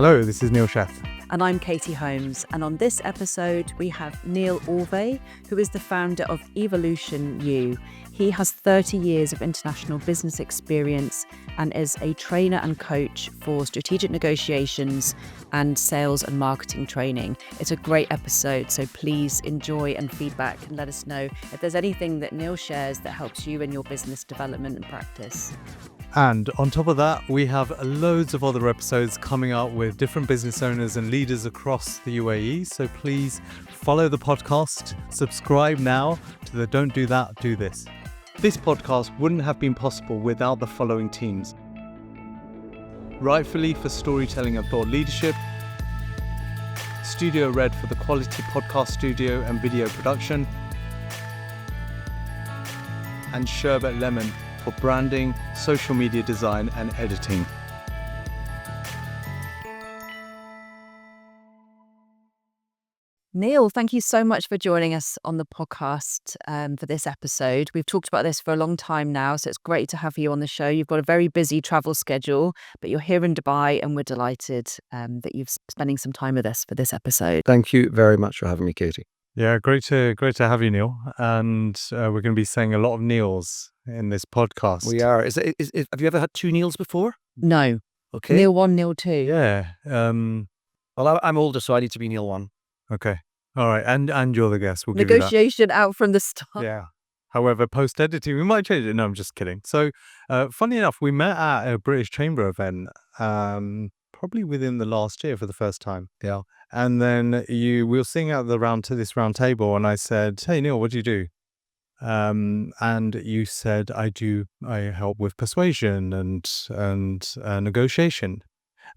Hello, this is Neil Chef. And I'm Katie Holmes. And on this episode, we have Neil Orvay, who is the founder of Evolution U. He has 30 years of international business experience and is a trainer and coach for strategic negotiations and sales and marketing training. It's a great episode, so please enjoy and feedback and let us know if there's anything that Neil shares that helps you in your business development and practice. And on top of that, we have loads of other episodes coming out with different business owners and leaders across the UAE. So please follow the podcast, subscribe now to the Don't Do That, Do This. This podcast wouldn't have been possible without the following teams. Rightfully for storytelling and thought leadership, Studio Red for the quality podcast studio and video production, and Sherbet Lemon for branding, social media design and editing. Neil, thank you so much for joining us on the podcast for this episode. We've talked about this for a long time now, so it's great to have you on the show. You've got a very busy travel schedule, but you're here in Dubai and we're delighted that you're spending some time with us for this episode. Thank you very much for having me, Katie. Yeah, great to have you, Neil. And we're going to be saying a lot of Neils in this podcast. We are. Have you ever had two Neils before? No. Okay. Neil 1, Neil 2. Yeah. Well, I'm older, so I need to be Neil 1. Okay. All right. And you're the guest. We'll Negotiation give you that. out from the start. Yeah. However, post-editing, we might change it. No, I'm just kidding. So, funny enough, we met at a British Chamber event probably within the last year for the first time. Yeah. And then we were sitting at this round table, and I said, "Hey Neil, what do you do?" And you said, "I help with persuasion and negotiation."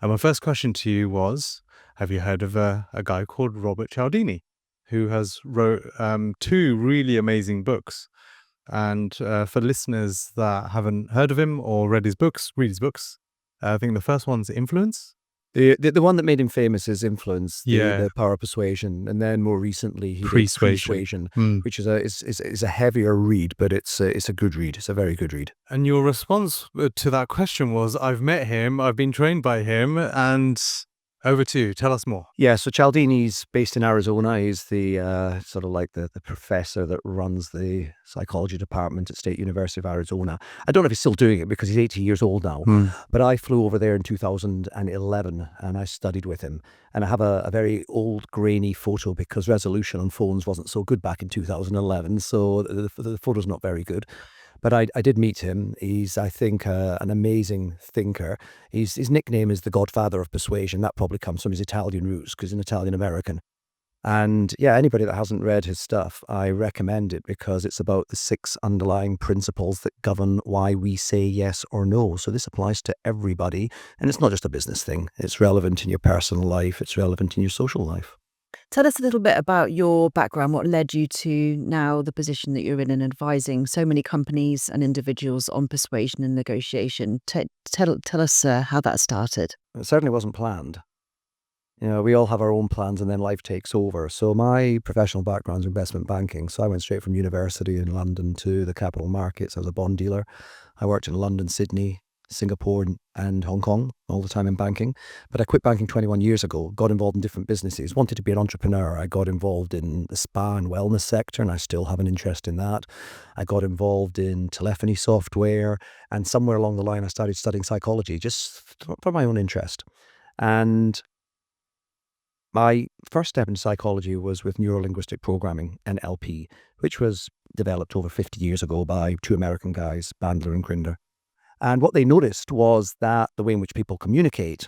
And my first question to you was, have you heard of a guy called Robert Cialdini, who has wrote 2 really amazing books? And for listeners that haven't heard of him or read his books, read his books. I think the first one's Influence. The one that made him famous is Influence, Yeah. the Power of Persuasion, and then more recently he did Persuasion, which is a heavier read, but it's a good read. It's a very good read. And your response to that question was, "I've met him, I've been trained by him," and over to you. Tell us more. Yeah, so Cialdini's based in Arizona. He's the sort of like the professor that runs the psychology department at State University of Arizona. I don't know if he's still doing it because he's 80 years old now, but I flew over there in 2011 and I studied with him. And I have a very old grainy photo because resolution on phones wasn't so good back in 2011, so the photo's not very good. But I did meet him. He's, I think, an amazing thinker. His nickname is the Godfather of Persuasion. That probably comes from his Italian roots because he's an Italian-American. And yeah, anybody that hasn't read his stuff, I recommend it because it's about the 6 underlying principles that govern why we say yes or no. So this applies to everybody. And it's not just a business thing. It's relevant in your personal life. It's relevant in your social life. Tell us a little bit about your background, what led you to now the position that you're in and advising so many companies and individuals on persuasion and negotiation. Tell us how that started. It certainly wasn't planned. You know, we all have our own plans and then life takes over. So my professional background is investment banking. So I went straight from university in London to the capital markets. I was a bond dealer. I worked in London, Sydney, Singapore and Hong Kong all the time in banking. But I quit banking 21 years ago, got involved in different businesses, wanted to be an entrepreneur. I got involved in the spa and wellness sector, and I still have an interest in that. I got involved in telephony software, and somewhere along the line I started studying psychology just for my own interest. And my first step in psychology was with Neuro Linguistic Programming, NLP, which was developed over 50 years ago by 2 American guys, Bandler and Grinder. And what they noticed was that the way in which people communicate,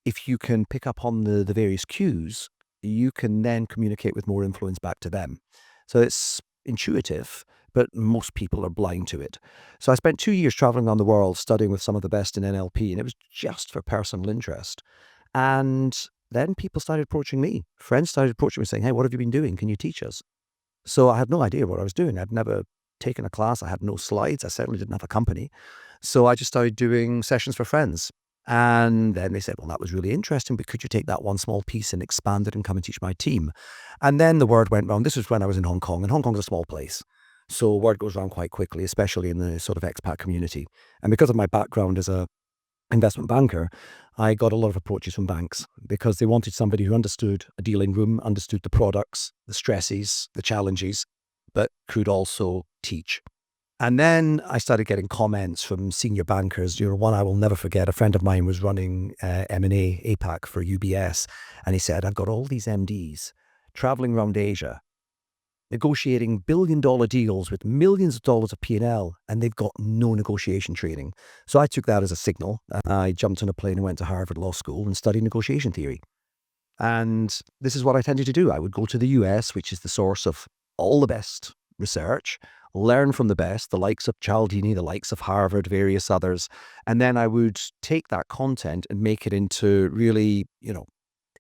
if you can pick up on the various cues, you can then communicate with more influence back to them. So it's intuitive, but most people are blind to it. So I spent 2 years traveling around the world studying with some of the best in NLP, and it was just for personal interest. And then people started approaching me. Friends started approaching me saying, "Hey, what have you been doing? Can you teach us?" So I had no idea what I was doing. I'd never taken a class. I had no slides. I certainly didn't have a company. So I just started doing sessions for friends. And then they said, "Well, that was really interesting, but could you take that one small piece and expand it and come and teach my team?" And then the word went round. This was when I was in Hong Kong, and Hong Kong's a small place. So word goes around quite quickly, especially in the sort of expat community. And because of my background as a investment banker, I got a lot of approaches from banks because they wanted somebody who understood a dealing room, understood the products, the stresses, the challenges, but could also teach. And then I started getting comments from senior bankers. One I will never forget, a friend of mine was running M&A APAC for UBS, and he said, I've got all these MDs traveling around Asia, negotiating billion-dollar deals with millions of dollars of P&L, and they've got no negotiation training. So I took that as a signal. I jumped on a plane and went to Harvard Law School and studied negotiation theory. And this is what I tended to do. I would go to the US, which is the source of all the best research, learn from the best, the likes of Cialdini, the likes of Harvard, various others. And then I would take that content and make it into really,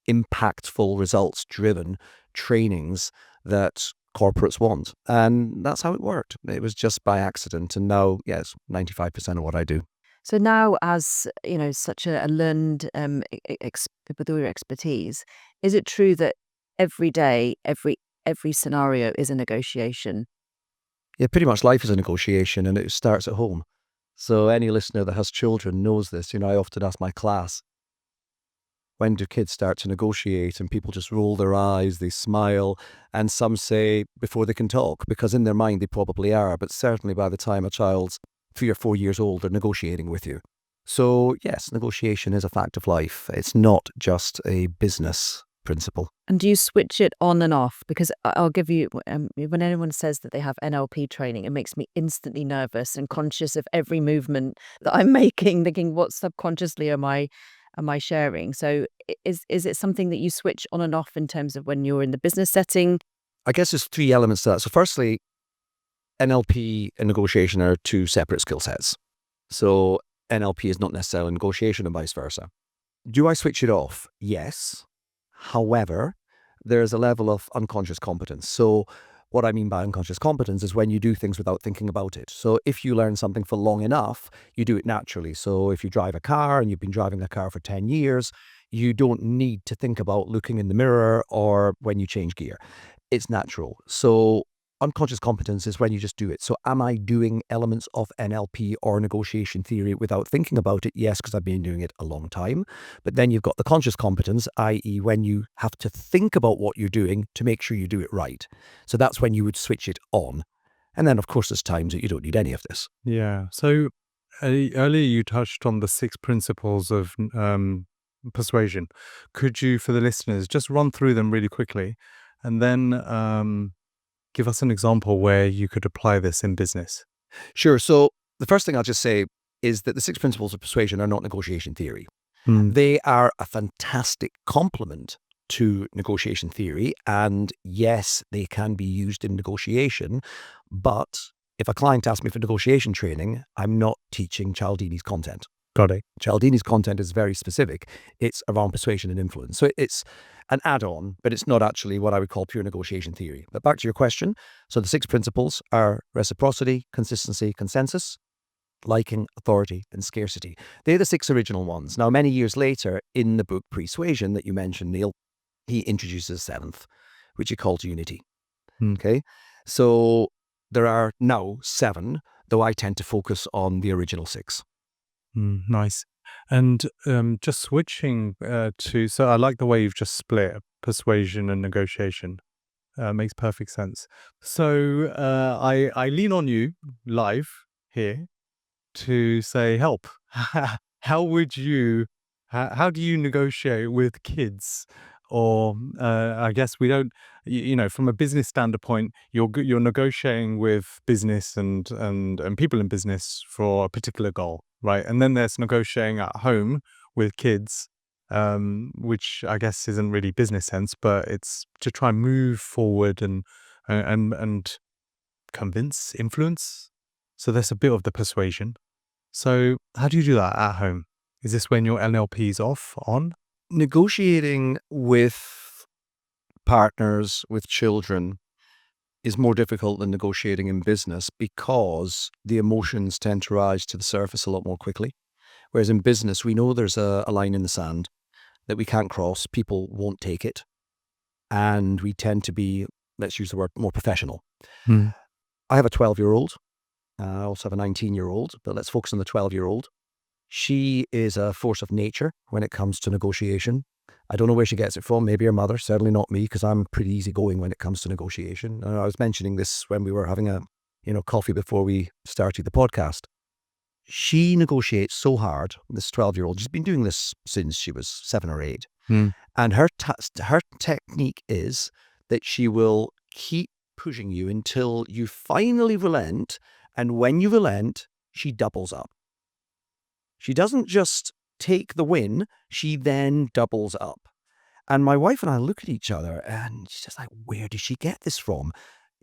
impactful, results-driven trainings that corporates want. And that's how it worked. It was just by accident. And now, yes, 95% of what I do. So now, as such a learned with all your expertise, is it true that every day, every scenario is a negotiation? Yeah, pretty much life is a negotiation, and it starts at home. So any listener that has children knows this. I often ask my class, when do kids start to negotiate? And people just roll their eyes, they smile, and some say before they can talk, because in their mind they probably are, but certainly by the time a child's 3 or 4 years old, they're negotiating with you. So yes, negotiation is a fact of life. It's not just a business principle. And do you switch it on and off? Because I'll give you, when anyone says that they have NLP training, it makes me instantly nervous and conscious of every movement that I'm making, thinking, what subconsciously am I sharing? So is it something that you switch on and off in terms of when you're in the business setting? I guess there's 3 elements to that. So firstly, NLP and negotiation are 2 separate skill sets. So NLP is not necessarily negotiation and vice versa. Do I switch it off? Yes. However, there's a level of unconscious competence. So what I mean by unconscious competence is when you do things without thinking about it. So if you learn something for long enough, you do it naturally. So if you drive a car and you've been driving a car for 10 years, you don't need to think about looking in the mirror or when you change gear. It's natural. So unconscious competence is when you just do it. So am I doing elements of NLP or negotiation theory without thinking about it? Yes, because I've been doing it a long time. But then you've got the conscious competence, i.e. when you have to think about what you're doing to make sure you do it right. So that's when you would switch it on. And then, of course, there's times that you don't need any of this. Yeah. So earlier you touched on the 6 principles of persuasion. Could you, for the listeners, just run through them really quickly and then give us an example where you could apply this in business? Sure. So the first thing I'll just say is that the 6 principles of persuasion are not negotiation theory. They are a fantastic complement to negotiation theory. And yes, they can be used in negotiation. But if a client asks me for negotiation training, I'm not teaching Cialdini's content. Got it. Cialdini's content is very specific. It's around persuasion and influence. So it's an add-on, but it's not actually what I would call pure negotiation theory. But back to your question. So the 6 principles are reciprocity, consistency, consensus, liking, authority, and scarcity. They're the 6 original ones. Now, many years later, in the book Persuasion that you mentioned, Neil, he introduces a 7th, which he calls unity. Okay? So there are now 7, though I tend to focus on the original 6. Nice. And just switching so I like the way you've just split persuasion and negotiation. Makes perfect sense. So I lean on you live here to say, help. How do you negotiate with kids? Or I guess we don't, from a business standpoint, you're negotiating with business and people in business for a particular goal, right? And then there's negotiating at home with kids, which I guess isn't really business sense, but it's to try and move forward and convince, influence. So there's a bit of the persuasion. So how do you do that at home? Is this when your NLP is on? Negotiating with partners, with children, is more difficult than negotiating in business because the emotions tend to rise to the surface a lot more quickly. Whereas in business, we know there's a line in the sand that we can't cross. People won't take it. And we tend to be, let's use the word, more professional. I have a 12-year-old. I also have a 19-year-old, but let's focus on the 12-year-old. She is a force of nature when it comes to negotiation. I don't know where she gets it from. Maybe her mother, certainly not me, because I'm pretty easygoing when it comes to negotiation. And I was mentioning this when we were having a coffee before we started the podcast. She negotiates so hard. This 12-year-old, she's been doing this since she was 7 or 8. And her technique is that she will keep pushing you until you finally relent. And when you relent, she doubles up. She doesn't just take the win, she then doubles up. And my wife and I look at each other and she's just like, where did she get this from?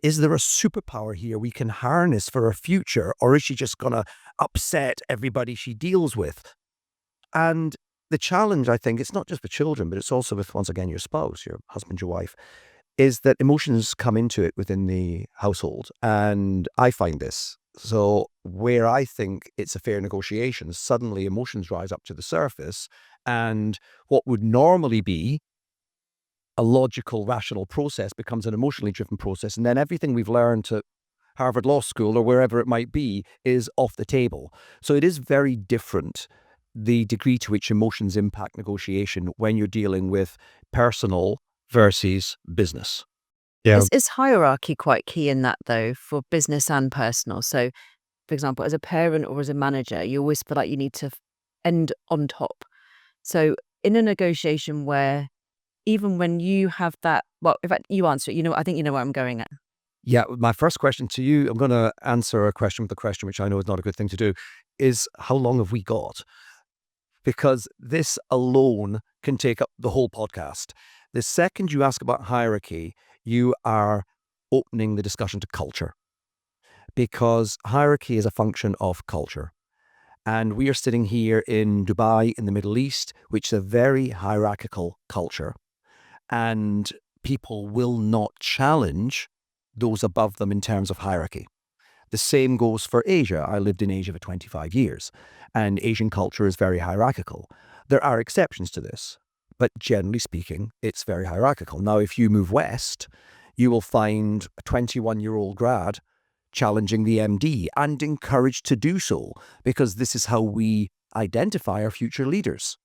Is there a superpower here we can harness for her future? Or is she just going to upset everybody she deals with? And the challenge, I think, it's not just with children, but it's also with, once again, your spouse, your husband, your wife, is that emotions come into it within the household. And I find this. So where I think it's a fair negotiation, suddenly emotions rise up to the surface, and what would normally be a logical, rational process becomes an emotionally driven process. And then everything we've learned at Harvard Law School or wherever it might be is off the table. So it is very different, the degree to which emotions impact negotiation when you're dealing with personal versus business. Yeah. Is hierarchy quite key in that, though, for business and personal? So, for example, as a parent or as a manager, you always feel like you need to end on top. So in a negotiation where even when you have that, well, in fact, you answer it, I think you know where I'm going at. Yeah, my first question to you, I'm going to answer a question with a question, which I know is not a good thing to do, is how long have we got? Because this alone can take up the whole podcast. The second you ask about hierarchy, you are opening the discussion to culture, because hierarchy is a function of culture. And we are sitting here in Dubai, in the Middle East, which is a very hierarchical culture. And people will not challenge those above them in terms of hierarchy. The same goes for Asia. I lived in Asia for 25 years, and Asian culture is very hierarchical. There are exceptions to this, but generally speaking, it's very hierarchical. Now, if you move west, you will find a 21-year-old grad challenging the MD and encouraged to do so, because this is how we identify our future leaders.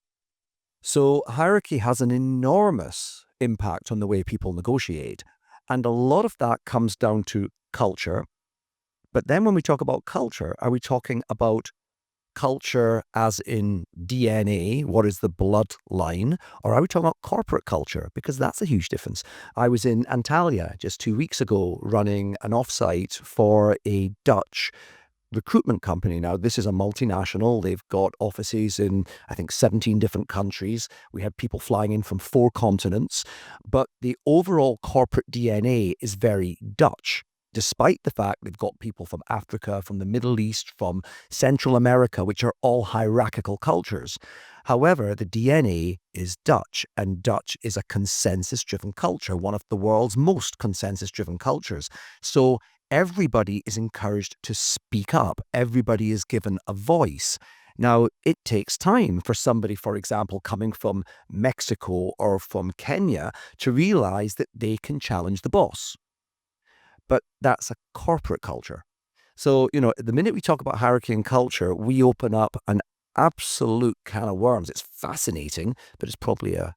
So hierarchy has an enormous impact on the way people negotiate. And a lot of that comes down to culture. But then when we talk about culture, are we talking about culture as in DNA, what is the bloodline, or are we talking about corporate culture? Because that's a huge difference. I was in Antalya just 2 weeks ago running an offsite for a Dutch recruitment company. Now, this is a multinational. They've got offices in, I think, 17 different countries. We had people flying in from 4 continents, but the overall corporate DNA is very Dutch, despite the fact they've got people from Africa, from the Middle East, from Central America, which are all hierarchical cultures. However, the DNA is Dutch, and Dutch is a consensus-driven culture, one of the world's most consensus-driven cultures. So everybody is encouraged to speak up. Everybody is given a voice. Now, it takes time for somebody, for example, coming from Mexico or from Kenya to realize that they can challenge the boss. But that's a corporate culture. So, the minute we talk about hierarchy and culture, we open up an absolute can of worms. It's fascinating, but it's probably a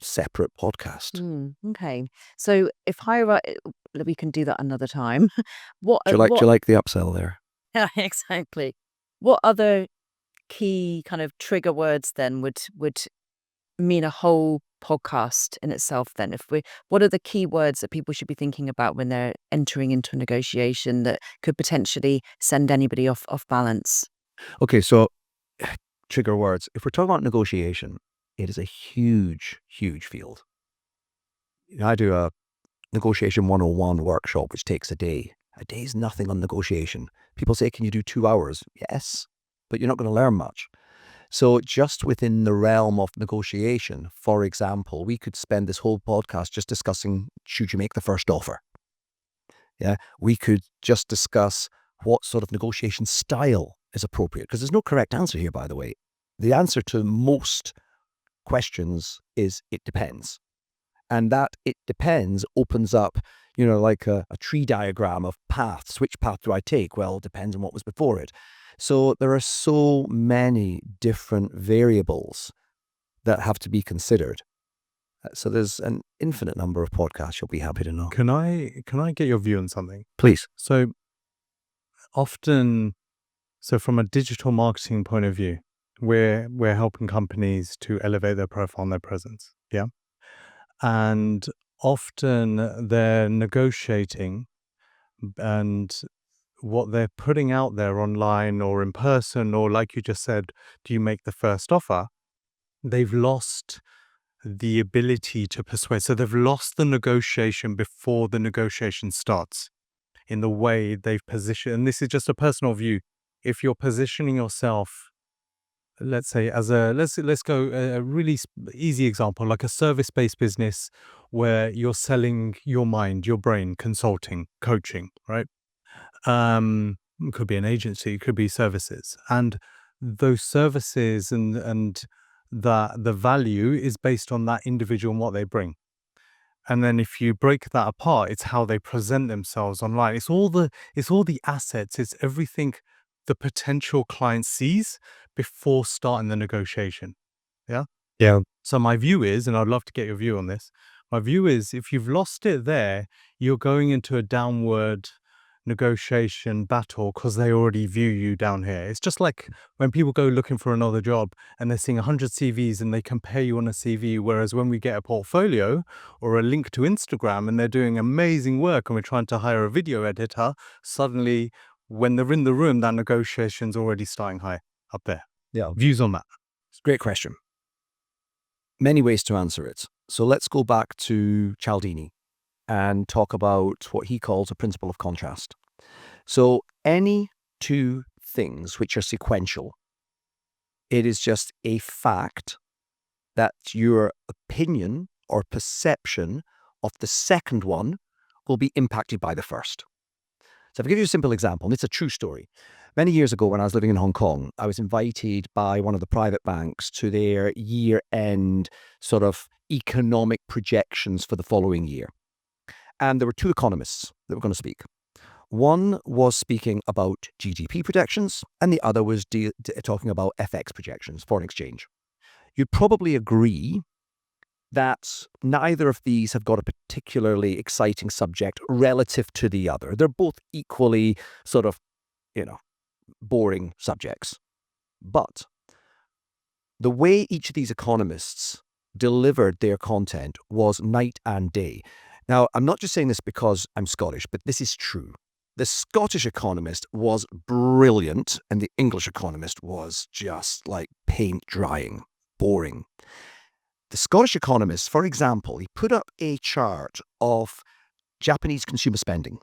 separate podcast. Okay. So if hierarchy, we can do that another time. Do you like the upsell there? Yeah, exactly. What other key kind of trigger words then would mean a whole podcast in itself then? What are the key words that people should be thinking about when they're entering into a negotiation that could potentially send anybody off balance? Okay, so trigger words. If we're talking about negotiation, it is a huge, huge field. I do a negotiation 101 workshop, which takes a day. A day is nothing on negotiation. People say, can you do 2 hours? Yes, but you're not going to learn much. So just within the realm of negotiation, for example, we could spend this whole podcast just discussing, should you make the first offer? Yeah, we could just discuss what sort of negotiation style is appropriate, because there's no correct answer here, by the way. The answer to most questions is it depends. And that it depends opens up, like a tree diagram of paths. Which path do I take? Well, it depends on what was before it. So there are so many different variables that have to be considered. So there's an infinite number of podcasts you'll be happy to know. Can I get your view on something? Please. So often, from a digital marketing point of view, we're helping companies to elevate their profile and their presence. Yeah. And often they're negotiating, and what they're putting out there online or in person, or like you just said, do you make the first offer? They've lost the ability to persuade. So they've lost the negotiation before the negotiation starts in the way they've positioned. And this is just a personal view. If you're positioning yourself, let's say as let's go a really easy example, like a service-based business where you're selling your mind, your brain, consulting, coaching, right? It could be an agency, it could be services, and those services and the value is based on that individual and what they bring. And then if you break that apart, it's how they present themselves online. It's all the assets, it's everything the potential client sees before starting the negotiation. Yeah. Yeah. So my view is, and I'd love to get your view on this, my view is if you've lost it there, you're going into a downward negotiation battle because they already view you down here. It's just like when people go looking for another job and they're seeing 100 CVs and they compare you on a CV, whereas when we get a portfolio or a link to Instagram and they're doing amazing work and we're trying to hire a video editor, suddenly when they're in the room, that negotiation's already starting high up there. Yeah. Views on that? It's a great question. Many ways to answer it. So let's go back to Cialdini and talk about what he calls a principle of contrast. So any two things which are sequential, it is just a fact that your opinion or perception of the second one will be impacted by the first. So if I give you a simple example, and it's a true story. Many years ago when I was living in Hong Kong, I was invited by one of the private banks to their year-end sort of economic projections for the following year. And there were two economists that were going to speak. One was speaking about GDP projections, and the other was talking about FX projections, foreign exchange. You'd probably agree that neither of these have got a particularly exciting subject relative to the other. They're both equally sort of, boring subjects. But the way each of these economists delivered their content was night and day. Now, I'm not just saying this because I'm Scottish, but this is true. The Scottish economist was brilliant, and the English economist was just like paint drying, boring. The Scottish economist, for example, he put up a chart of Japanese consumer spending.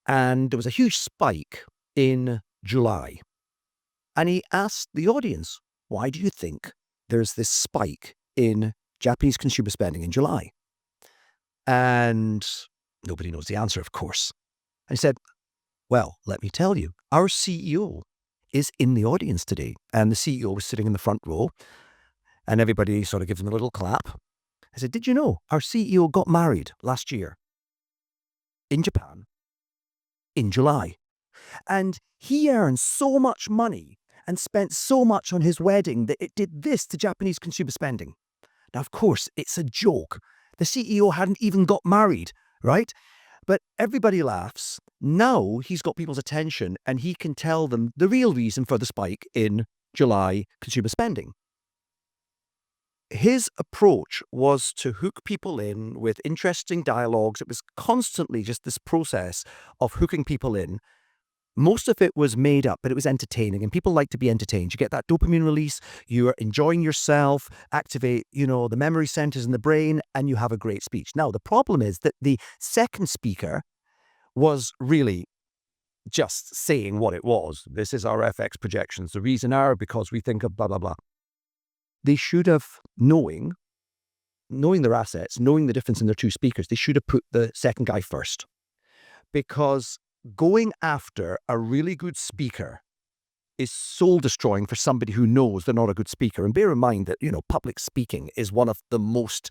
And there was a huge spike in July. And he asked the audience, why do you think there's this spike in Japanese consumer spending in July? And nobody knows the answer, of course. And he said, well, let me tell you, our CEO is in the audience today. And the CEO was sitting in the front row. And everybody sort of gives him a little clap. I said, did you know our CEO got married last year in Japan in July? And he earned so much money and spent so much on his wedding that it did this to Japanese consumer spending. Now, of course, it's a joke. The CEO hadn't even got married, right? But everybody laughs. Now he's got people's attention and he can tell them the real reason for the spike in July consumer spending. His approach was to hook people in with interesting dialogues. It was constantly just this process of hooking people in. Most of it was made up, but it was entertaining, and people like to be entertained. You get that dopamine release, you are enjoying yourself, activate, the memory centers in the brain, and you have a great speech. Now, the problem is that the second speaker was really just saying what it was. This is our FX projections. The reason are because we think of blah, blah, blah. They should have, knowing their assets, knowing the difference in their two speakers, they should have put the second guy first. Because going after a really good speaker is soul destroying for somebody who knows they're not a good speaker. And bear in mind that, public speaking is one of the most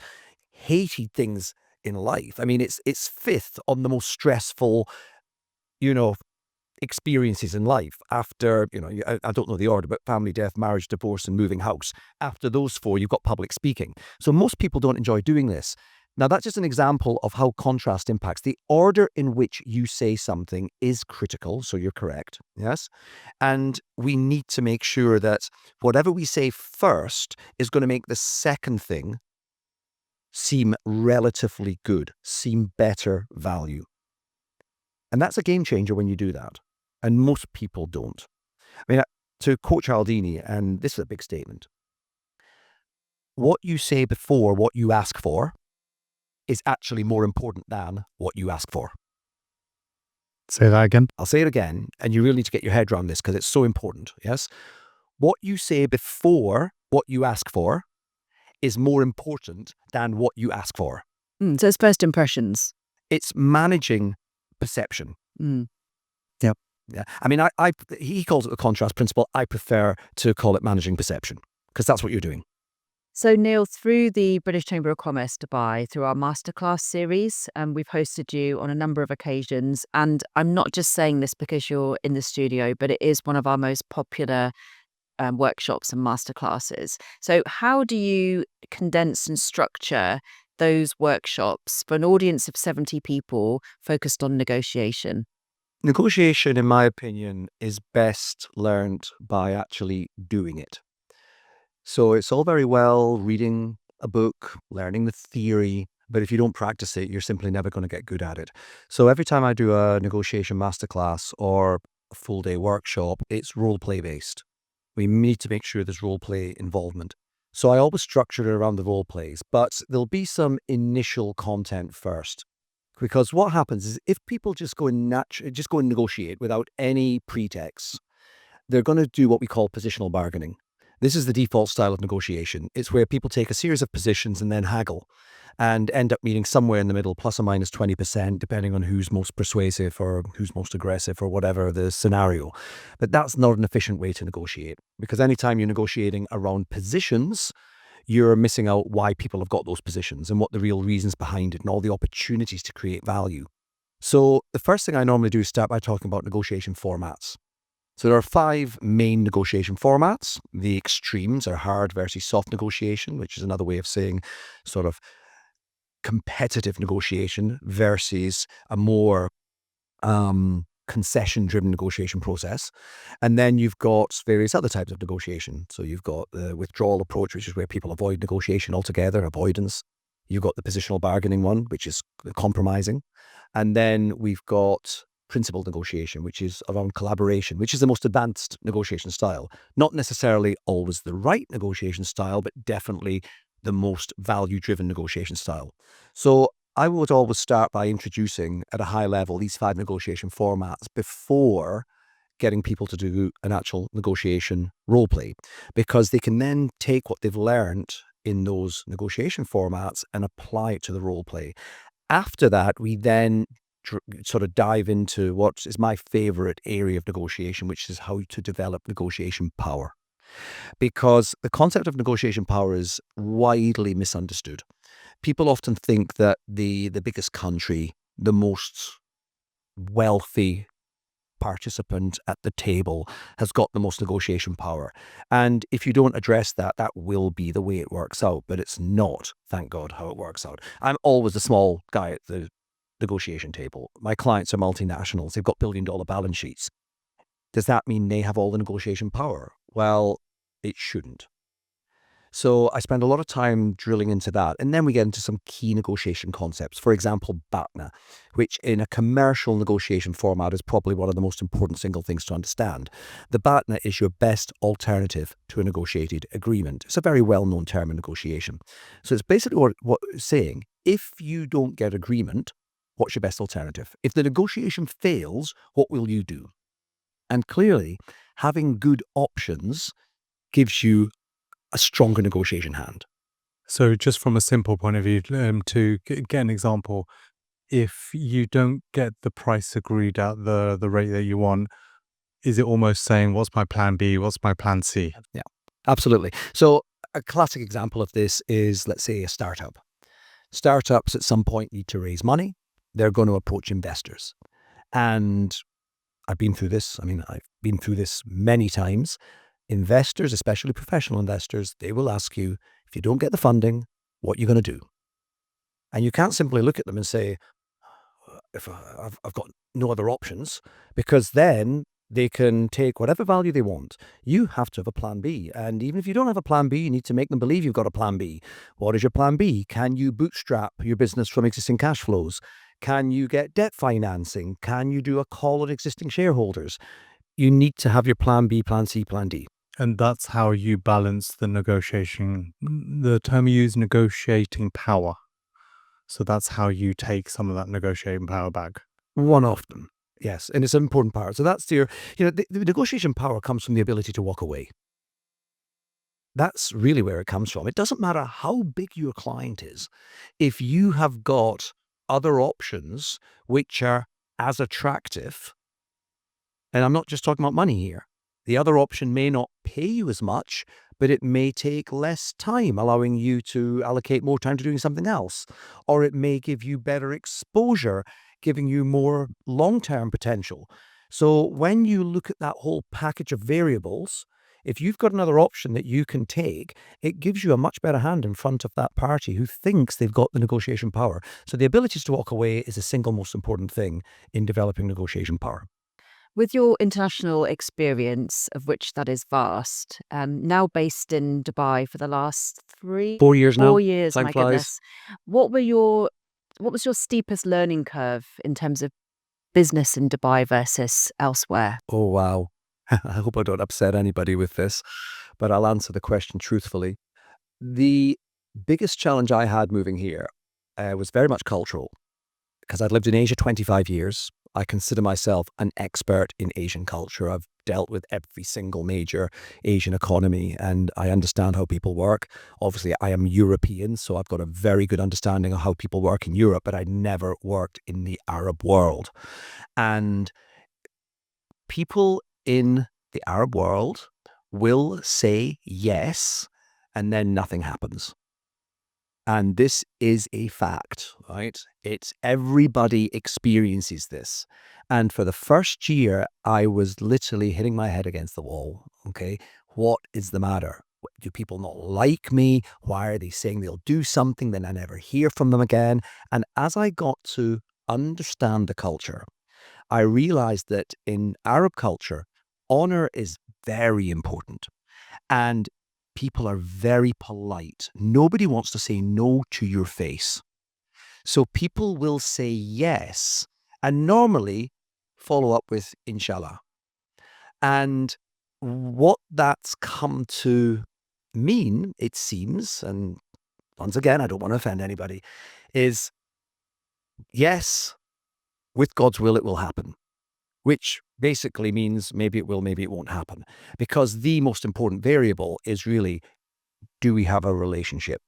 hated things in life. I mean, it's fifth on the most stressful, experiences in life after, I don't know the order, but family, death, marriage, divorce, and moving house. After those four, you've got public speaking. So most people don't enjoy doing this. Now, that's just an example of how contrast impacts. The order in which you say something is critical, so you're correct, yes? And we need to make sure that whatever we say first is going to make the second thing seem relatively good, seem better value. And that's a game changer when you do that. And most people don't. I mean, to quote Cialdini, and this is a big statement, what you say before what you ask for is actually more important than what you ask for. Say that again. I'll say it again, and you really need to get your head around this because it's so important, yes? What you say before what you ask for is more important than what you ask for. So it's first impressions. It's managing perception. Yeah. I mean, he calls it the contrast principle. I prefer to call it managing perception because that's what you're doing. So Neil, through the British Chamber of Commerce Dubai, through our masterclass series, we've hosted you on a number of occasions. And I'm not just saying this because you're in the studio, but it is one of our most popular workshops and masterclasses. So how do you condense and structure those workshops for an audience of 70 people focused on negotiation? Negotiation, in my opinion, is best learned by actually doing it. So it's all very well reading a book, learning the theory, but if you don't practice it, you're simply never going to get good at it. So every time I do a negotiation masterclass or a full day workshop, it's role play based. We need to make sure there's role play involvement. So I always structure it around the role plays, but there'll be some initial content first. Because what happens is if people just go and negotiate without any pretext, they're going to do what we call positional bargaining. This is the default style of negotiation. It's where people take a series of positions and then haggle and end up meeting somewhere in the middle, plus or minus 20%, depending on who's most persuasive or who's most aggressive or whatever the scenario. But that's not an efficient way to negotiate, because anytime you're negotiating around positions, you're missing out why people have got those positions and what the real reasons behind it and all the opportunities to create value. So the first thing I normally do is start by talking about negotiation formats. So there are 5 main negotiation formats. The extremes are hard versus soft negotiation, which is another way of saying sort of competitive negotiation versus a more concession-driven negotiation process. And then you've got various other types of negotiation. So you've got the withdrawal approach, which is where people avoid negotiation altogether, avoidance. You've got the positional bargaining one, which is compromising. And then we've got principled negotiation, which is around collaboration, which is the most advanced negotiation style. Not necessarily always the right negotiation style, but definitely the most value-driven negotiation style. So I would always start by introducing at a high level these 5 negotiation formats before getting people to do an actual negotiation role play, because they can then take what they've learned in those negotiation formats and apply it to the role play. After that, we then sort of dive into what is my favorite area of negotiation, which is how to develop negotiation power. Because the concept of negotiation power is widely misunderstood. People often think that the biggest country, the most wealthy participant at the table has got the most negotiation power. And if you don't address that, that will be the way it works out. But it's not, thank God, how it works out. I'm always a small guy at the negotiation table. My clients are multinationals. They've got billion-dollar balance sheets. Does that mean they have all the negotiation power? Well, it shouldn't. So I spend a lot of time drilling into that. And then we get into some key negotiation concepts. For example, BATNA, which in a commercial negotiation format is probably one of the most important single things to understand. The BATNA is your best alternative to a negotiated agreement. It's a very well-known term in negotiation. So it's basically what it's saying, if you don't get agreement, what's your best alternative? If the negotiation fails, what will you do? And clearly, having good options gives you a stronger negotiation hand. So just from a simple point of view, to get an example, if you don't get the price agreed at the rate that you want, is it almost saying, what's my plan B? What's my plan C? Yeah, absolutely. So a classic example of this is, let's say, a startup. Startups at some point need to raise money. They're going to approach investors. And I've been through this. I mean, I've been through this many times. Investors, especially professional investors, they will ask you, if you don't get the funding, what are you going to do? And you can't simply look at them and say, if I've got no other options, because then they can take whatever value they want. You have to have a plan B. And even if you don't have a plan B, you need to make them believe you've got a plan B. What is your plan B? Can you bootstrap your business from existing cash flows? Can you get debt financing? Can you do a call on existing shareholders? You need to have your plan B, plan C, plan D. And that's how you balance the negotiation. The term you use, negotiating power. So that's how you take some of that negotiating power back. One of them, yes. And it's an important part. So that's the negotiation power comes from the ability to walk away. That's really where it comes from. It doesn't matter how big your client is. If you have got other options which are as attractive, and I'm not just talking about money here, the other option may not pay you as much, but it may take less time, allowing you to allocate more time to doing something else. Or it may give you better exposure, giving you more long-term potential. So when you look at that whole package of variables, if you've got another option that you can take, it gives you a much better hand in front of that party who thinks they've got the negotiation power. So the ability to walk away is the single most important thing in developing negotiation power. With your international experience, of which that is vast, now based in Dubai for the last 4 years now. 4 years, Time my flies. goodness. What was your steepest learning curve in terms of business in Dubai versus elsewhere? Oh, wow. I hope I don't upset anybody with this, but I'll answer the question truthfully. The biggest challenge I had moving here was very much cultural, because I'd lived in Asia 25 years. I consider myself an expert in Asian culture. I've dealt with every single major Asian economy, and I understand how people work. Obviously, I am European, so I've got a very good understanding of how people work in Europe, but I'd never worked in the Arab world. And people in the Arab world will say yes, and then nothing happens. And this is a fact, right? It's everybody experiences this. And for the first year, I was literally hitting my head against the wall. Okay. What is the matter? Do people not like me? Why are they saying they'll do something, then I never hear from them again? And as I got to understand the culture, I realized that in Arab culture, honor is very important. And people are very polite. Nobody wants to say no to your face. So people will say yes and normally follow up with inshallah. And what that's come to mean, it seems, and once again, I don't want to offend anybody, is yes, with God's will, it will happen. Which basically means maybe it will, maybe it won't happen. Because the most important variable is really, do we have a relationship?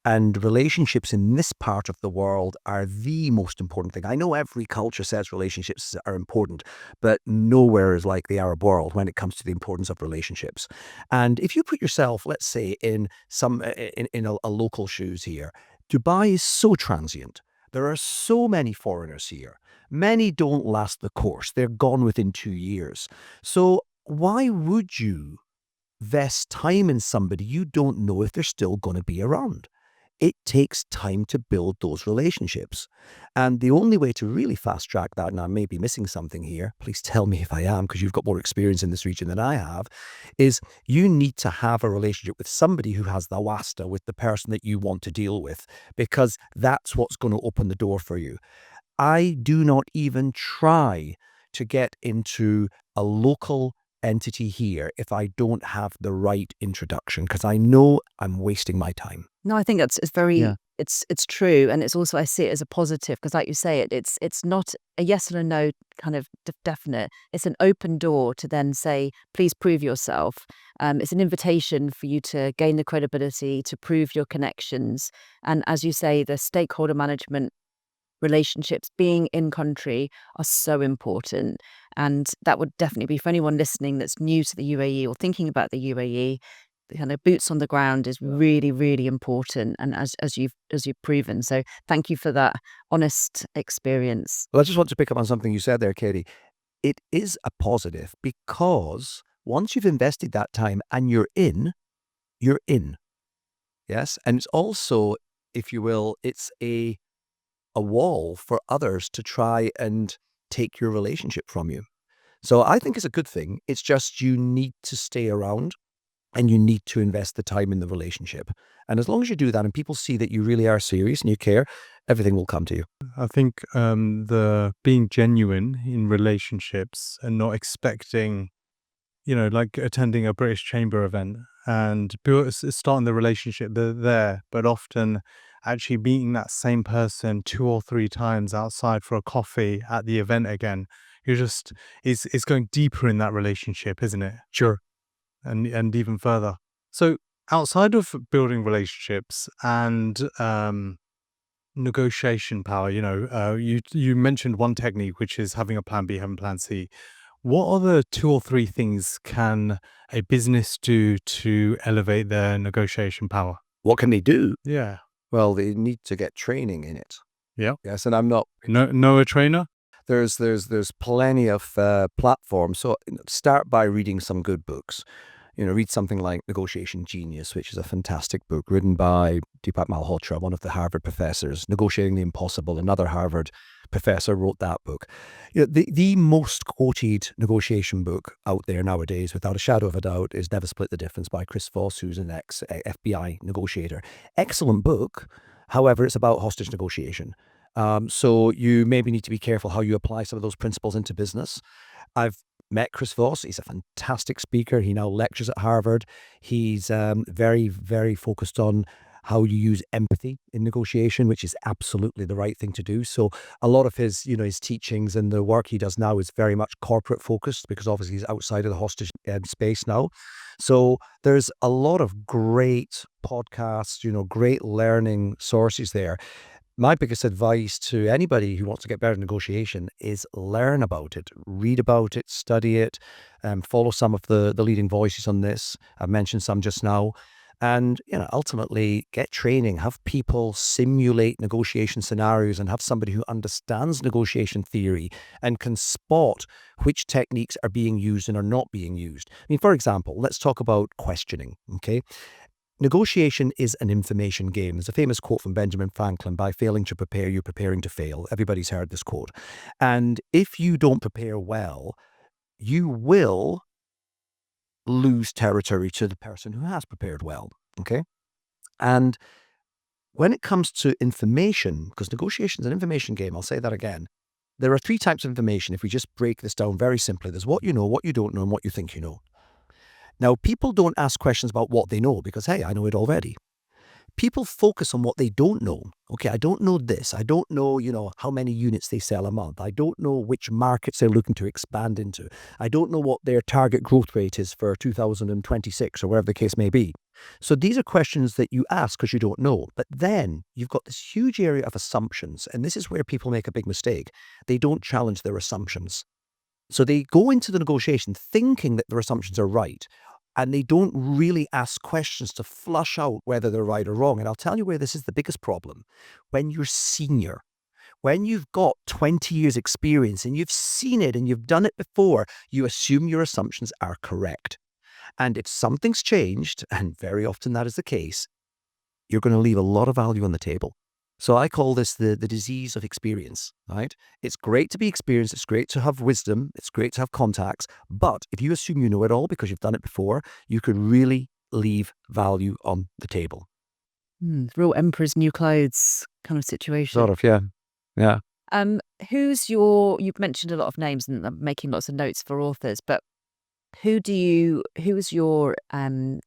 And relationships in this part of the world are the most important thing. I know every culture says relationships are important, but nowhere is like the Arab world when it comes to the importance of relationships. And if you put yourself, let's say, in a local shoes here, Dubai is so transient. There are so many foreigners here. Many don't last the course. They're gone within 2 years. So why would you invest time in somebody you don't know if they're still going to be around? It takes time to build those relationships. And the only way to really fast track that, and I may be missing something here, please tell me if I am, because you've got more experience in this region than I have, is you need to have a relationship with somebody who has the wasta, with the person that you want to deal with, because that's what's going to open the door for you. I do not even try to get into a local entity here if I don't have the right introduction, because I know I'm wasting my time. No, I think it's very Yeah. it's true, and it's also, I see it as a positive, because like you say, it's not a yes or a no kind of definite. It's an open door to then say, please prove yourself. It's an invitation for you to gain the credibility, to prove your connections, and as you say, the stakeholder management relationships, being in country, are so important. And that would definitely be, for anyone listening that's new to the UAE or thinking about the UAE, the kind of boots on the ground is really, really important. And as you've proven. So thank you for that honest experience. Well, I just want to pick up on something you said there, Katie. it is a positive because once you've invested that time and you're in, you're in. Yes. And it's also, if you will, it's a wall for others to try and take your relationship from you. So I think it's a good thing. It's just you need to stay around and you need to invest the time in the relationship. And as long as you do that and people see that you really are serious and you care, everything will come to you. I think the being genuine in relationships and not expecting, like attending a British Chamber event and starting the relationship there, but often actually meeting that same person 2 or 3 times outside for a coffee at the event again. It's going deeper in that relationship, isn't it? Sure. And even further. So outside of building relationships and negotiation power, you mentioned one technique, which is having a plan B, having plan C. What other 2 or 3 things can a business do to elevate their negotiation power? What can they do? Yeah. Well, they need to get training in it. Yeah. Yes, and I'm not. Know a trainer? There's plenty of platforms. So start by reading some good books. Read something like Negotiation Genius, which is a fantastic book written by Deepak Malhotra, one of the Harvard professors. Negotiating the Impossible, another Harvard professor wrote that book. The most quoted negotiation book out there nowadays, without a shadow of a doubt, is Never Split the Difference by Chris Voss, who's an ex-FBI negotiator. Excellent book. However, it's about hostage negotiation. So you maybe need to be careful how you apply some of those principles into business. I've met Chris Voss. He's a fantastic speaker. He now lectures at Harvard. He's very, very focused on how you use empathy in negotiation, which is absolutely the right thing to do. So a lot of his, his teachings and the work he does now is very much corporate focused because obviously he's outside of the hostage space now. So there's a lot of great podcasts, great learning sources there. My biggest advice to anybody who wants to get better at negotiation is learn about it, read about it, study it, follow some of the leading voices on this. I've mentioned some just now. And, ultimately get training, have people simulate negotiation scenarios and have somebody who understands negotiation theory and can spot which techniques are being used and are not being used. I mean, for example, let's talk about questioning, okay? Negotiation is an information game. There's a famous quote from Benjamin Franklin: by failing to prepare, you're preparing to fail. Everybody's heard this quote. And if you don't prepare well, you will lose territory to the person who has prepared well. Okay. And when it comes to information, because negotiation is an information game, I'll say that again. There are 3 types of information. If we just break this down very simply, there's what you know, what you don't know, and what you think you know. Now, people don't ask questions about what they know because, hey, I know it already. People focus on what they don't know. Okay, I don't know this. I don't know, how many units they sell a month. I don't know which markets they're looking to expand into. I don't know what their target growth rate is for 2026 or whatever the case may be. So these are questions that you ask because you don't know. But then you've got this huge area of assumptions. And this is where people make a big mistake. They don't challenge their assumptions. So they go into the negotiation thinking that their assumptions are right. And they don't really ask questions to flush out whether they're right or wrong. And I'll tell you where this is the biggest problem. When you're senior, when you've got 20 years experience and you've seen it and you've done it before, you assume your assumptions are correct. And if something's changed, and very often that is the case, you're going to leave a lot of value on the table. So I call this the disease of experience, right? It's great to be experienced. It's great to have wisdom. It's great to have contacts. But if you assume you know it all because you've done it before, you could really leave value on the table. Real emperor's new clothes kind of situation. Sort of, yeah. Yeah. You've mentioned a lot of names and I'm making lots of notes for authors, but who is your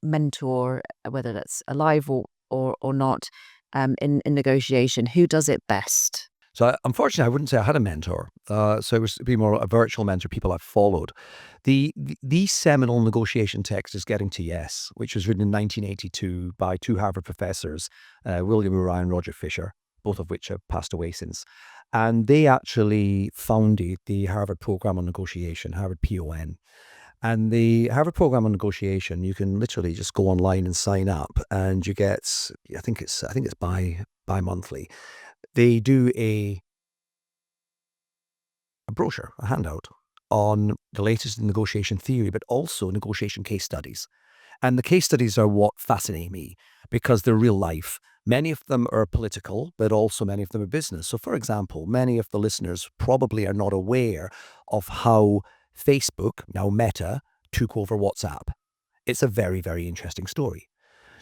mentor, whether that's alive or not, in negotiation? Who does it best? So unfortunately, I wouldn't say I had a mentor. So it was be more a virtual mentor, people I've followed. The seminal negotiation text is Getting to Yes, which was written in 1982 by 2 Harvard professors, William Orvay and Roger Fisher, both of which have passed away since. And they actually founded the Harvard Program on Negotiation, Harvard PON. And the Harvard Program on Negotiation, you can literally just go online and sign up, and you get, I think it's bi-monthly. They do a brochure, a handout, on the latest in negotiation theory, but also negotiation case studies. And the case studies are what fascinate me because they're real life. Many of them are political, but also many of them are business. So, for example, many of the listeners probably are not aware of how Facebook, now Meta, took over WhatsApp. It's a very, very interesting story.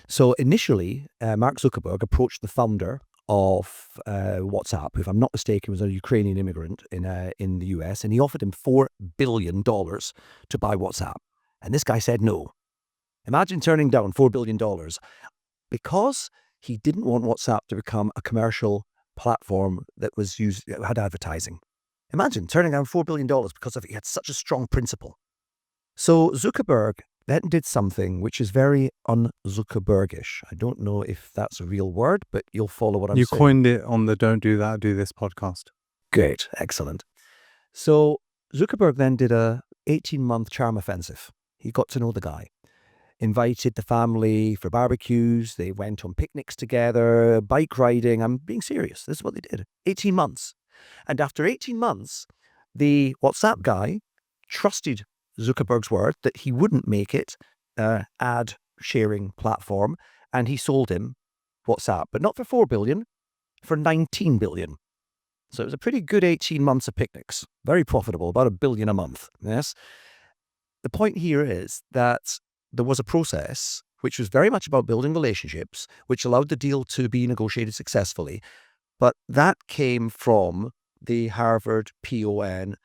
So initially, Mark Zuckerberg approached the founder of WhatsApp, who, if I'm not mistaken, was a Ukrainian immigrant in the US, and he offered him $4 billion to buy WhatsApp. And this guy said no. Imagine turning down $4 billion because he didn't want WhatsApp to become a commercial platform that had advertising. Imagine turning down $4 billion because he had such a strong principle. So Zuckerberg then did something which is very un-Zuckerbergish. I don't know if that's a real word, but you'll follow what I'm saying. You coined it on the Don't Do That, Do This podcast. Great, excellent. So Zuckerberg then did a 18-month charm offensive. He got to know the guy, invited the family for barbecues. They went on picnics together, bike riding. I'm being serious. This is what they did. 18 months. And after 18 months, the WhatsApp guy trusted Zuckerberg's word that he wouldn't make it ad sharing platform, and he sold him WhatsApp, but not for $4 billion, for $19 billion. So it was a pretty good 18 months of picnics, very profitable, about $1 billion a month. Yes. The point here is that there was a process which was very much about building relationships, which allowed the deal to be negotiated successfully, but that came from the Harvard PON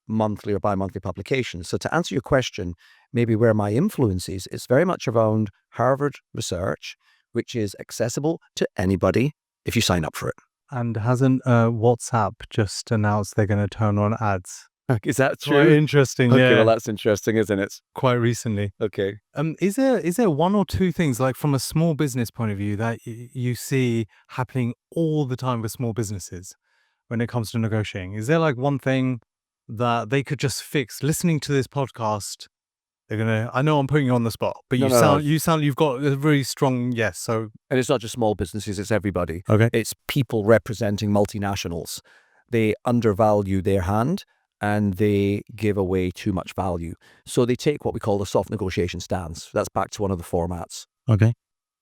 monthly or bi-monthly publications. So to answer your question, maybe where my influence is, it's very much around Harvard research, which is accessible to anybody if you sign up for it. And hasn't WhatsApp just announced they're going to turn on ads? Is that Quite true? interesting, Okay, yeah. well, that's interesting, isn't it? Quite recently. Okay. Is there one or two things, like from a small business point of view, that you see happening all the time with small businesses when it comes to negotiating? Is there like one thing that they could just fix? Listening to this podcast, they're gonna. I know I'm putting you on the spot, but No, you've got a very strong yes. So, and it's not just small businesses; it's everybody. okay, it's people representing multinationals. They undervalue their hand and they give away too much value. So they take what we call the soft negotiation stance. That's back to one of the formats. okay.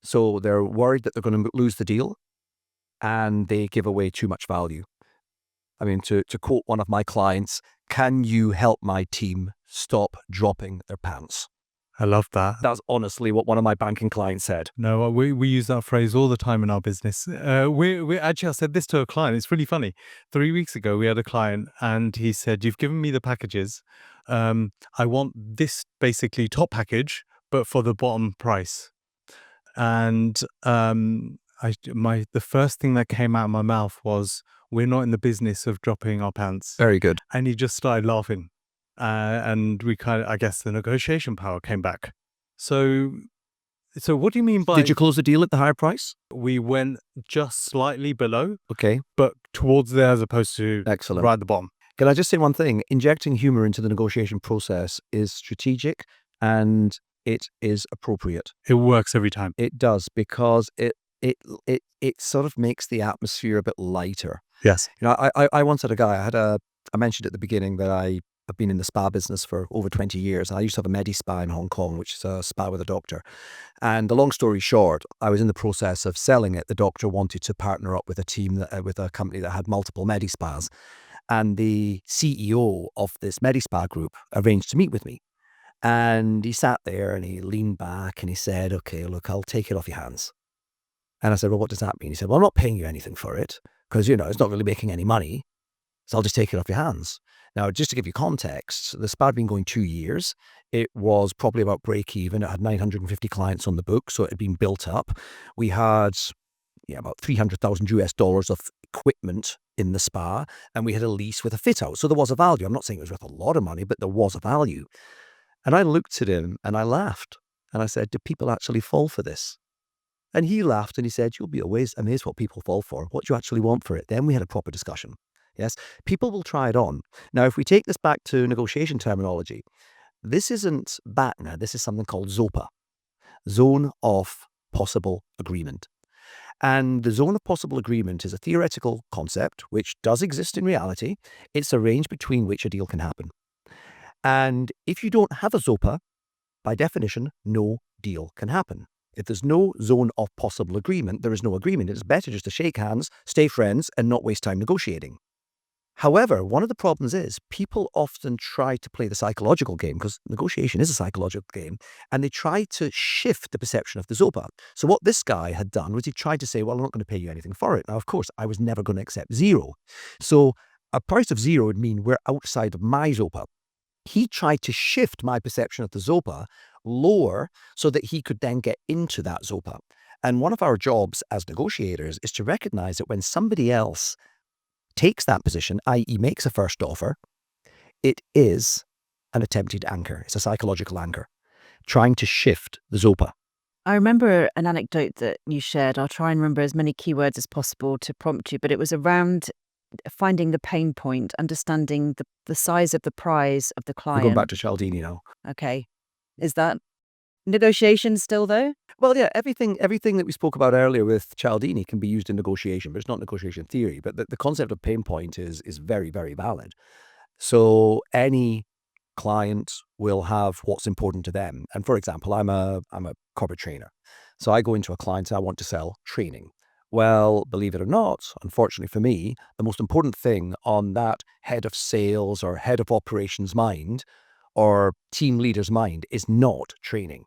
So they're worried that they're going to lose the deal and they give away too much value. I mean, to quote one of my clients, can you help my team stop dropping their pants? I love that. That's honestly what one of my banking clients said. No, we use that phrase all the time in our business. We actually, I said this to a client. It's really funny. 3 weeks ago, we had a client and he said, "You've given me the packages. I want this basically top package, but for the bottom price." And the first thing that came out of my mouth was, "We're not in the business of dropping our pants." Very good. And he just started laughing. And we I guess the negotiation power came back. So what do you mean by... Did you close the deal at the higher price? We went just slightly below, Okay. but towards there as opposed to Excellent. right at the bottom. Can I just say one thing? Injecting humor into the negotiation process is strategic and it is appropriate. It works every time. It does, because it sort of makes the atmosphere a bit lighter. Yes. You know, I once had a guy, I mentioned at the beginning that I've been in the spa business for over 20 years. I used to have a medi-spa in Hong Kong, which is a spa with a doctor. And the long story short, I was in the process of selling it. The doctor wanted to partner up with with a company that had multiple medi-spas. And the CEO of this medi-spa group arranged to meet with me. And he sat there and he leaned back and he said, "Okay, look, I'll take it off your hands." And I said, "Well, what does that mean?" He said, "Well, I'm not paying you anything for it because, it's not really making any money. So I'll just take it off your hands." Now, just to give you context, the spa had been going 2 years. It was probably about break even. It had 950 clients on the book, so it had been built up. We had about $300,000 of equipment in the spa, and we had a lease with a fit out. So there was a value. I'm not saying it was worth a lot of money, but there was a value. And I looked at him and I laughed. And I said, "Do people actually fall for this?" And he laughed and he said, "You'll be amazed what people fall for. What do you actually want for it?" Then we had a proper discussion. Yes, people will try it on. Now, if we take this back to negotiation terminology, this isn't BATNA. This is something called ZOPA, Zone of Possible Agreement. And the zone of possible agreement is a theoretical concept which does exist in reality. It's a range between which a deal can happen. And if you don't have a ZOPA, by definition, no deal can happen. If there's no zone of possible agreement, there is no agreement. It's better just to shake hands, stay friends, and not waste time negotiating. However, one of the problems is people often try to play the psychological game, because negotiation is a psychological game, and they try to shift the perception of the ZOPA. So what this guy had done was he tried to say, well, I'm not going to pay you anything for it. Now, of course, I was never going to accept zero. So a price of zero would mean we're outside of my ZOPA. He tried to shift my perception of the ZOPA lower so that he could then get into that ZOPA. And one of our jobs as negotiators is to recognize that when somebody else takes that position, i.e. makes a first offer, it is an attempted anchor. It's a psychological anchor, trying to shift the ZOPA. I remember an anecdote that you shared. I'll try and remember as many keywords as possible to prompt you, but it was around finding the pain point, understanding the size of the prize of the We're client. going back to Cialdini now. Okay. Is that negotiation still, though? Well, yeah, everything that we spoke about earlier with Cialdini can be used in negotiation, but it's not negotiation theory. But the concept of pain point is very, very valid. So any client will have what's important to them. And for example, I'm a corporate trainer. So I go into a client and I want to sell training. Well, believe it or not, unfortunately for me, the most important thing on that head of sales or head of operations mind or team leader's mind is not training.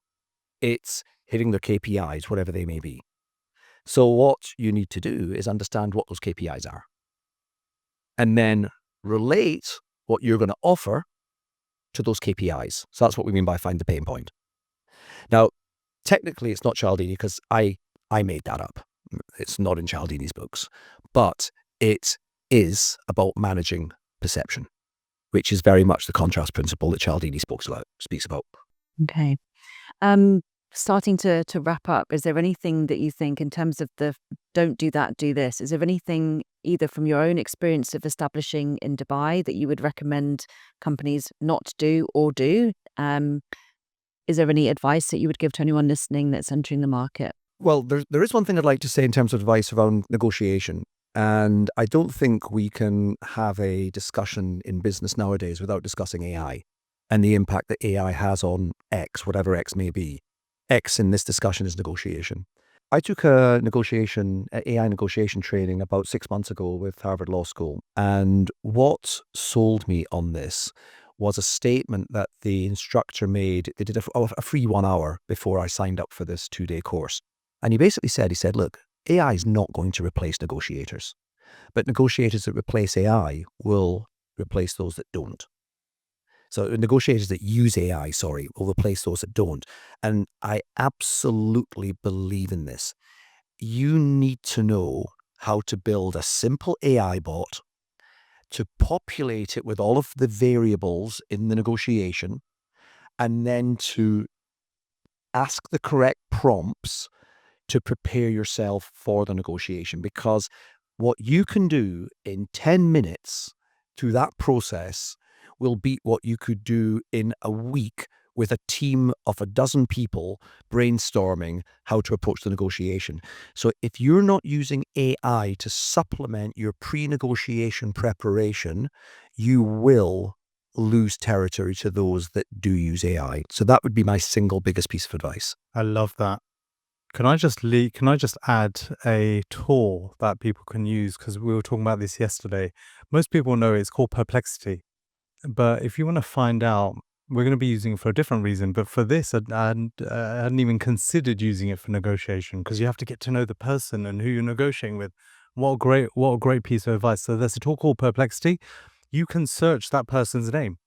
It's hitting their KPIs, whatever they may be. So what you need to do is understand what those KPIs are and then relate what you're going to offer to those KPIs. So that's what we mean by find the pain point. Now, technically, it's not Cialdini because I made that up. It's not in Cialdini's books, but it is about managing perception, which is very much the contrast principle that Cialdini speaks about. Okay. Starting to wrap up, is there anything that you think in terms of the don't do that, do this? Is there anything either from your own experience of establishing in Dubai that you would recommend companies not do or do? Is there any advice that you would give to anyone listening that's entering the market? Well, there is one thing I'd like to say in terms of advice around negotiation. And I don't think we can have a discussion in business nowadays without discussing AI and the impact that AI has on X, whatever X may be. X in this discussion is negotiation. I took a AI negotiation training about 6 months ago with Harvard Law School. And what sold me on this was a statement that the instructor made. They did a free 1 hour before I signed up for this 2-day course. And he basically said, look, AI is not going to replace negotiators, but negotiators that replace AI will replace those that don't. So negotiators that use AI, will replace those that don't. And I absolutely believe in this. You need to know how to build a simple AI bot, to populate it with all of the variables in the negotiation, and then to ask the correct prompts to prepare yourself for the negotiation. Because what you can do in 10 minutes through that process will beat what you could do in a week with a team of a dozen people brainstorming how to approach the negotiation. So if you're not using AI to supplement your pre-negotiation preparation, you will lose territory to those that do use AI. So that would be my single biggest piece of advice. I love that. Can I just add a tool that people can use? Because we were talking about this yesterday. Most people know it's called Perplexity. But if you want to find out, we're going to be using it for a different reason. But for this, I hadn't even considered using it for negotiation, because you have to get to know the person and who you're negotiating with. What a great piece of advice. So there's a tool called Perplexity. You can search that person's name,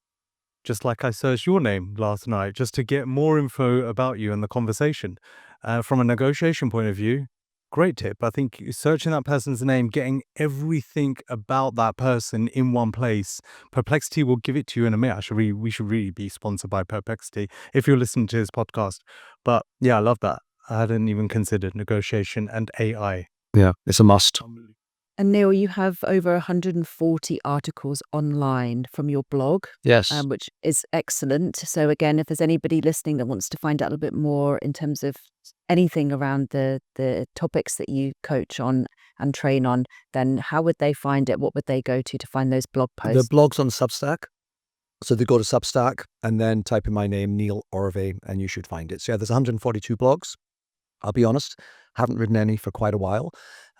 just like I searched your name last night, just to get more info about you and the conversation. From a negotiation point of view, great tip. I think searching that person's name, getting everything about that person in one place. Perplexity will give it to you in a minute. We should really be sponsored by Perplexity if you're listening to this podcast. But yeah, I love that. I hadn't even considered negotiation and AI. Yeah, it's a must. And Neil, you have over 140 articles online from your blog, Yes. which is excellent. So again, if there's anybody listening that wants to find out a little bit more in terms of anything around the topics that you coach on and train on, then how would they find it? What would they go to find those blog posts? The blog's on Substack. So they go to Substack and then type in my name, Neil Orvay, and you should find it. So yeah, there's 142 blogs. I'll be honest, haven't written any for quite a while.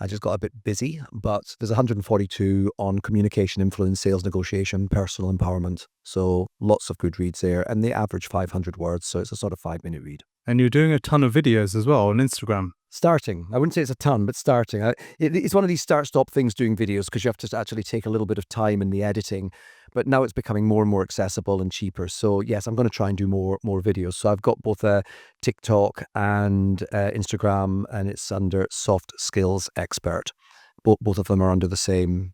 I just got a bit busy, but there's 142 on communication, influence, sales, negotiation, personal empowerment. So lots of good reads there, and they average 500 words. So it's a sort of 5-minute read. And you're doing a ton of videos as well on Instagram. Starting. I wouldn't say it's a ton, but starting. It's one of these start-stop things doing videos because you have to actually take a little bit of time in the editing. But now it's becoming more and more accessible and cheaper. So yes, I'm going to try and do more videos. So I've got both a TikTok and Instagram, and it's under Soft Skills Expert. Both of them are under the same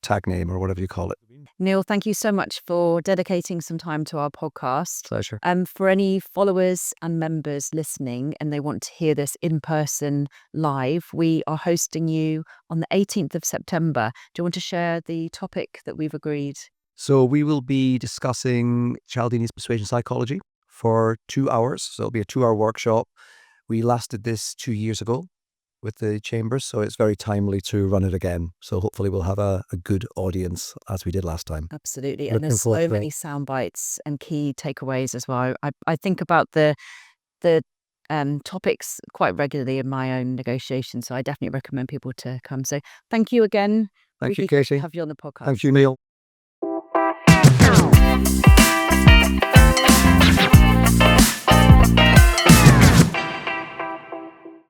tag name or whatever you call it. Neil, thank you so much for dedicating some time to our podcast. Pleasure. For any followers and members listening and they want to hear this in person live, we are hosting you on the 18th of September. Do you want to share the topic that we've agreed? So we will be discussing Cialdini's persuasion psychology for 2 hours. So it'll be a 2-hour workshop. We last did this 2 years ago with the chambers, so it's very timely to run it again. So hopefully we'll have a good audience as we did last time. Absolutely. And Looking there's forward so to it. many sound bites and key takeaways as well. I think about the topics quite regularly in my own negotiations, so I definitely recommend people to come. So thank you again. Thank you, Really good to Katie. have you on the podcast. Thank you, Neil.